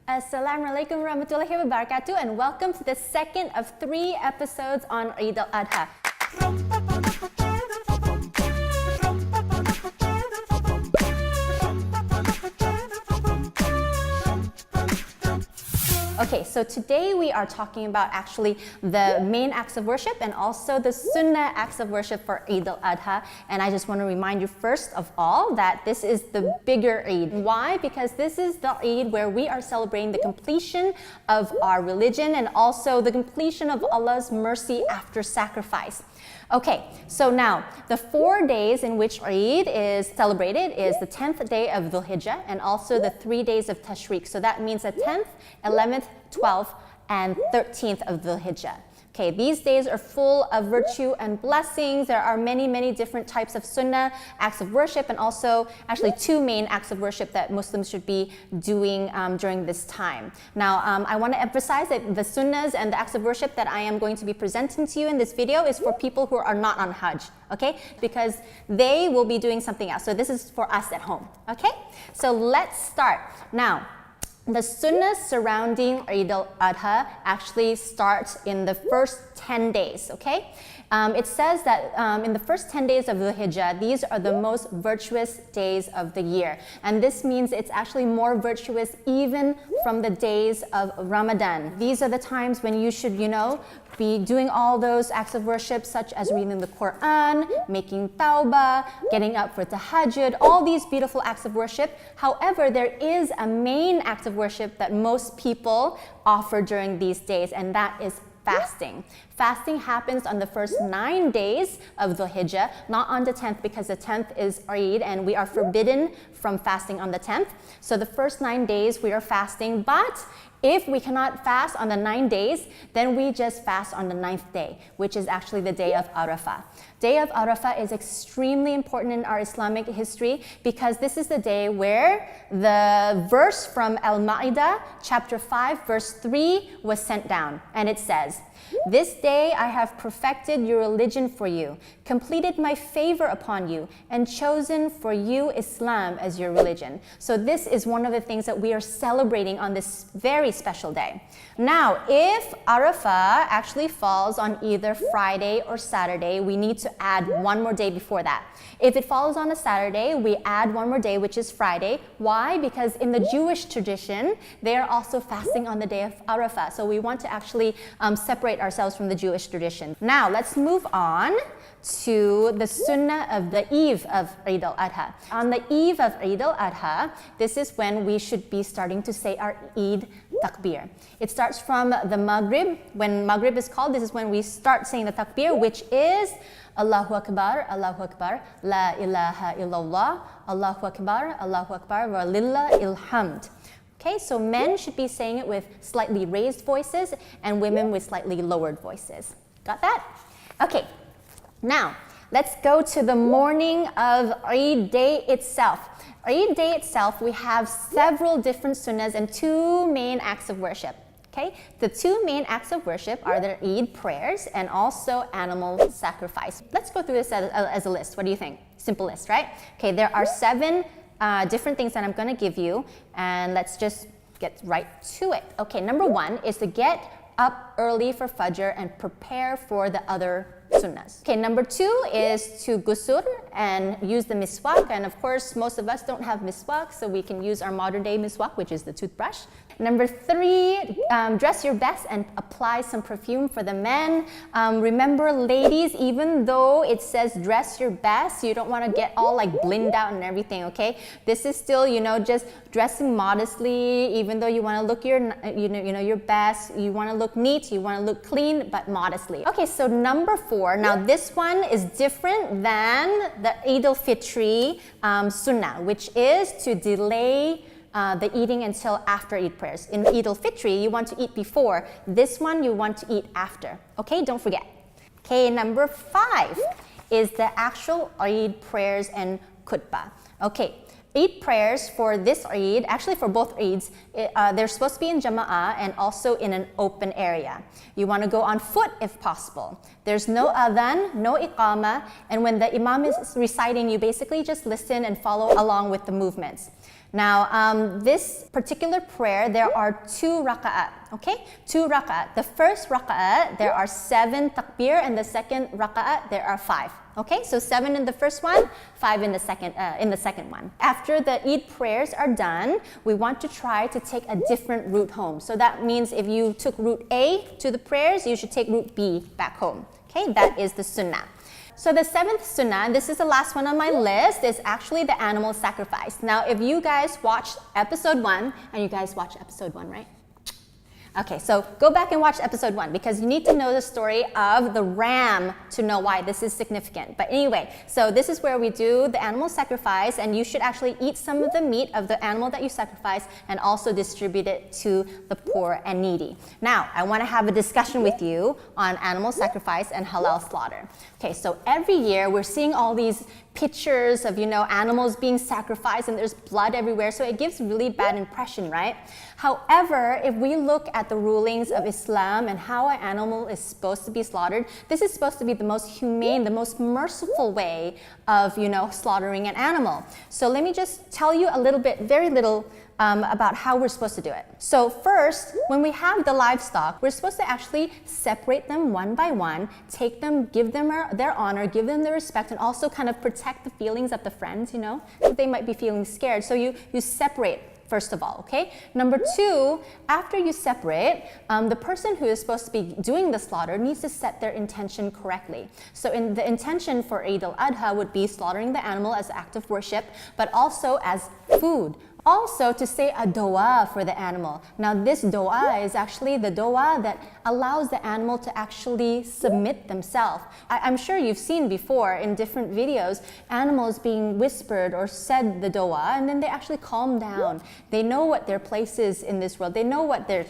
Assalamualaikum warahmatullahi wabarakatuh, and welcome to the second of 3 episodes on Eidul-Adha. Okay, so today we are talking about actually the main acts of worship and also the Sunnah acts of worship for Eidul-Adha. And I just want to remind you first of all that this is the bigger Eid. Why? Because this is the Eid where we are celebrating the completion of our religion and also the completion of Allah's mercy after sacrifice. Okay, so now the 4 days in which Eid is celebrated is the 10th day of Dhul-Hijjah and also the 3 days of Tashriq. So that means the 10th, 11th, 12th, and 13th of Dhul-Hijjah. Okay, these days are full of virtue and blessings. There are many, many different types of sunnah, acts of worship, and also actually 2 main acts of worship that Muslims should be doing during this time. Now, I want to emphasize that the sunnahs and the acts of worship that I am going to be presenting to you in this video is for people who are not on Hajj, okay? Because they will be doing something else. So this is for us at home, okay? So let's start. Now, the sunnahs surrounding Eidul-Adha actually starts in the first 10 days, okay? It says that in the first 10 days of Dhul-Hijjah, these are the most virtuous days of the year. And this means it's actually more virtuous even from the days of Ramadan. These are the times when you should, be doing all those acts of worship such as reading the Quran, making tawbah, getting up for tahajjud, all these beautiful acts of worship. However, there is a main act of worship that most people offer during these days, and that is fasting. Fasting happens on the first 9 days of Dhul-Hijjah, not on the 10th because the 10th is Eid and we are forbidden from fasting on the 10th. So the first 9 days we are fasting, but if we cannot fast on the 9 days, then we just fast on the 9th day, which is actually the day of Arafah. Day of Arafah is extremely important in our Islamic history because this is the day where the verse from Al-Ma'idah, chapter 5, verse 3 was sent down. And it says, "This day I have perfected your religion for you, completed my favor upon you, and chosen for you Islam as your religion." So this is one of the things that we are celebrating on this very special day. Now, if Arafah actually falls on either Friday or Saturday, we need to add 1 more day before that. If it falls on a Saturday, we add 1 more day, which is Friday. Why? Because in the Jewish tradition, they are also fasting on the day of Arafah. So we want to actually separate ourselves from the Jewish tradition. Now, let's move on to the sunnah of the eve of Eidul-Adha. On the eve of Eidul-Adha, this is when we should be starting to say our Eid takbir. It starts from the Maghrib. When Maghrib is called, this is when we start saying the takbir, which is Allahu Akbar, La ilaha illallah, Allahu Akbar, wa lillahil hamd. Okay, so men should be saying it with slightly raised voices and women with slightly lowered voices. Got that? Okay, now let's go to the morning of Eid day itself. Eid day itself, we have several different sunnahs and 2 main acts of worship. Okay, the 2 main acts of worship are the Eid prayers and also animal sacrifice. Let's go through this as a list. What do you think? Simple list, right? Okay, there are 7 different things that I'm going to give you, and let's just get right to it. Okay, number 1 is to get up early for Fajr and prepare for the other sunnahs. Okay, number 2 is to ghusl and use the miswak, and of course most of us don't have miswak, so we can use our modern day miswak, which is the toothbrush. Number 3, dress your best and apply some perfume for the men. Remember, ladies, even though it says dress your best, you don't want to get all like blinged out and everything, okay? This is still, just dressing modestly, even though you want to look your best, you want to look neat, you want to look clean, but modestly. Okay, so number 4, now this one is different than the Eid-al-Fitri sunnah, which is to delay the eating until after Eid prayers. In Eid al-Fitri, you want to eat before. This one, you want to eat after. Okay, don't forget. Okay, number 5 is the actual Eid prayers and khutbah. Okay, Eid prayers for this Eid, actually for both Eids, they're supposed to be in Jama'ah and also in an open area. You want to go on foot if possible. There's no adhan, no iqamah, and when the imam is reciting, you basically just listen and follow along with the movements. Now, this particular prayer, there are 2 raka'at, okay? 2 raka'at. The first raka'at, there are 7 takbir, and the second raka'at, there are 5. Okay, so 7 in the first one, 5 in the second one. After the Eid prayers are done, we want to try to take a different route home. So that means if you took route A to the prayers, you should take route B back home. Okay, that is the sunnah. So the 7th sunnah, and this is the last one on my list, is actually the animal sacrifice. Now, if you guys watched episode 1, and you guys watched episode 1, right? Okay, so go back and watch episode 1 because you need to know the story of the ram to know why this is significant. But anyway, so this is where we do the animal sacrifice, and you should actually eat some of the meat of the animal that you sacrifice and also distribute it to the poor and needy. Now, I want to have a discussion with you on animal sacrifice and halal slaughter. Okay, so every year we're seeing all these pictures of, animals being sacrificed and there's blood everywhere, so it gives really bad impression, right? However, if we look at the rulings of Islam and how an animal is supposed to be slaughtered, this is supposed to be the most humane, the most merciful way of, slaughtering an animal. So let me just tell you a little bit, very little, about how we're supposed to do it. So first, when we have the livestock, we're supposed to actually separate them one by one, take them, give them their honor, give them their respect, and also kind of protect the feelings of the friends, they might be feeling scared. So you separate first of all, okay? Number 2, after you separate, the person who is supposed to be doing the slaughter needs to set their intention correctly. So the intention for Eidul-Adha would be slaughtering the animal as an act of worship, but also as food. Also to say a dua for the animal. Now this dua is actually the dua that allows the animal to actually submit themselves. I'm sure you've seen before in different videos, animals being whispered or said the dua, and then they actually calm down. They know what their place is in this world. They know what their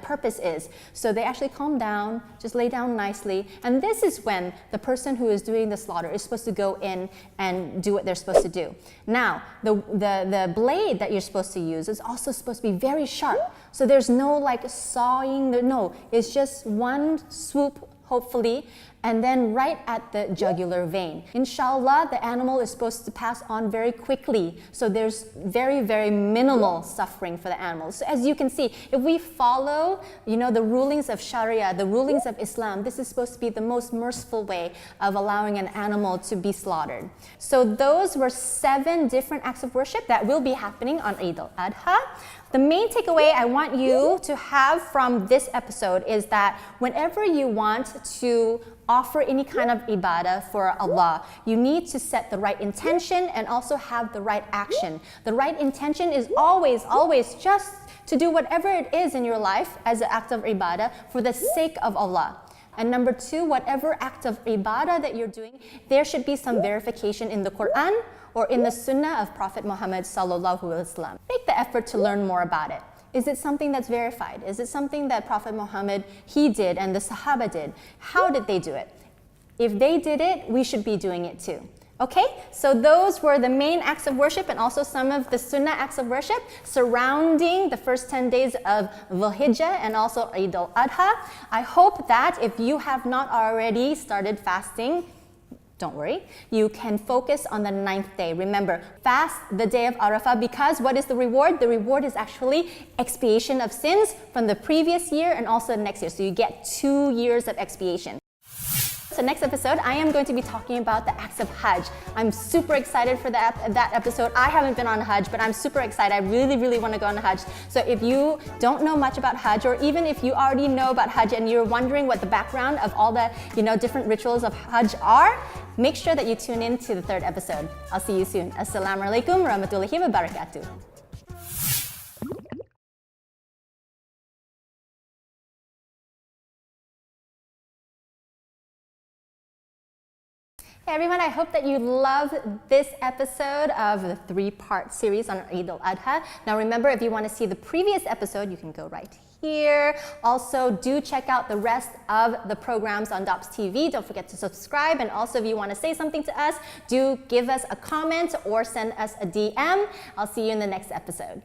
purpose is. So they actually calm down, just lay down nicely. And this is when the person who is doing the slaughter is supposed to go in and do what they're supposed to do. Now, the blade that you're supposed to use is also supposed to be very sharp. So there's no like sawing, no, it's just one swoop, hopefully, and then right at the jugular vein. Inshallah, the animal is supposed to pass on very quickly. So there's very, very minimal suffering for the animals. So as you can see, if we follow, the rulings of Sharia, the rulings of Islam, this is supposed to be the most merciful way of allowing an animal to be slaughtered. So those were 7 different acts of worship that will be happening on Eidul-Adha. The main takeaway I want you to have from this episode is that whenever you want to offer any kind of ibadah for Allah, you need to set the right intention and also have the right action. The right intention is always just to do whatever it is in your life as an act of ibadah for the sake of Allah. And number 2, whatever act of ibadah that you're doing, there should be some verification in the Quran or in the Sunnah of Prophet Muhammad sallallahu alaihi wasallam. Make the effort to learn more about it. Is it something that's verified? Is it something that Prophet Muhammad, he did and the Sahaba did? How did they do it? If they did it, we should be doing it too. Okay, so those were the main acts of worship and also some of the Sunnah acts of worship surrounding the first 10 days of Dhul-Hijjah and also Eidul-Adha. I hope that if you have not already started fasting, don't worry, you can focus on the 9th day. Remember, fast the day of Arafah because what is the reward? The reward is actually expiation of sins from the previous year and also the next year. So you get 2 years of expiation. So next episode, I am going to be talking about the acts of Hajj. I'm super excited for that episode. I haven't been on Hajj, but I'm super excited. I really, really want to go on Hajj. So if you don't know much about Hajj, or even if you already know about Hajj and you're wondering what the background of all the different rituals of Hajj are, make sure that you tune in to the 3rd episode. I'll see you soon. Assalamu alaikum warahmatullahi wabarakatuh. Hey everyone, I hope that you loved this episode of the 3-part series on Eidul-Adha. Now remember, if you want to see the previous episode, you can go right here. Also, do check out the rest of the programs on DOPS TV. Don't forget to subscribe. And also, if you want to say something to us, do give us a comment or send us a DM. I'll see you in the next episode.